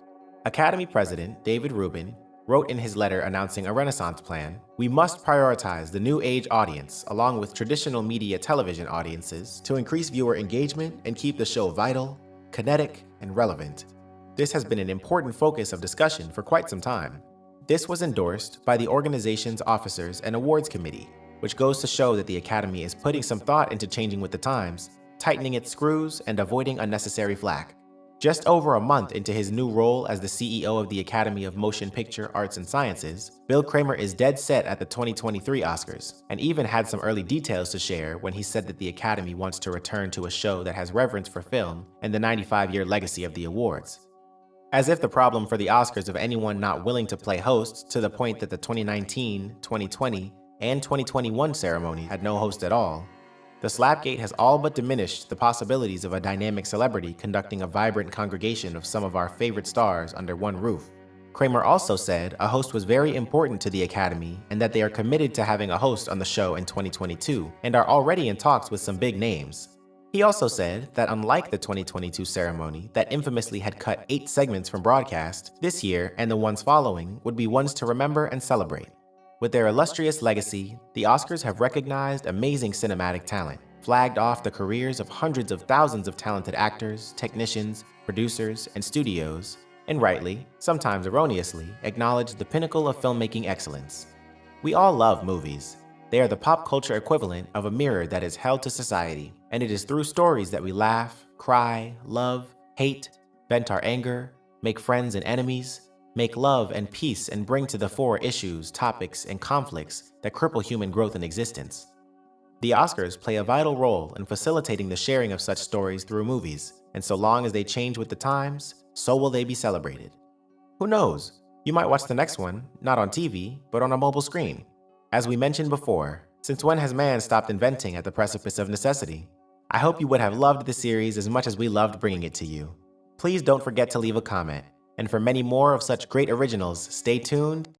Academy President David Rubin wrote in his letter announcing a Renaissance plan, "We must prioritize the new age audience along with traditional media television audiences to increase viewer engagement and keep the show vital, kinetic, and relevant." This has been an important focus of discussion for quite some time. This was endorsed by the organization's Officers and Awards Committee, which goes to show that the Academy is putting some thought into changing with the times, tightening its screws, and avoiding unnecessary flack. Just over a month into his new role as the CEO of the Academy of Motion Picture Arts and Sciences, Bill Kramer is dead set at the 2023 Oscars, and even had some early details to share when he said that the Academy wants to return to a show that has reverence for film and the 95-year legacy of the awards. As if the problem for the Oscars of anyone not willing to play host to the point that the 2019, 2020, and 2021 ceremony had no host at all, the Slapgate has all but diminished the possibilities of a dynamic celebrity conducting a vibrant congregation of some of our favorite stars under one roof. Kramer also said a host was very important to the Academy and that they are committed to having a host on the show in 2022 and are already in talks with some big names. He also said that unlike the 2022 ceremony that infamously had cut 8 segments from broadcast, this year and the ones following would be ones to remember and celebrate. With their illustrious legacy, the Oscars have recognized amazing cinematic talent, flagged off the careers of hundreds of thousands of talented actors, technicians, producers, and studios, and rightly, sometimes erroneously, acknowledged the pinnacle of filmmaking excellence. We all love movies. They are the pop culture equivalent of a mirror that is held to society, and it is through stories that we laugh, cry, love, hate, vent our anger, make friends and enemies, make love and peace, and bring to the fore issues, topics, and conflicts that cripple human growth and existence. The Oscars play a vital role in facilitating the sharing of such stories through movies, and so long as they change with the times, so will they be celebrated. Who knows? You might watch the next one, not on TV, but on a mobile screen. As we mentioned before, since when has man stopped inventing at the precipice of necessity? I hope you would have loved the series as much as we loved bringing it to you. Please don't forget to leave a comment. And for many more of such great originals, stay tuned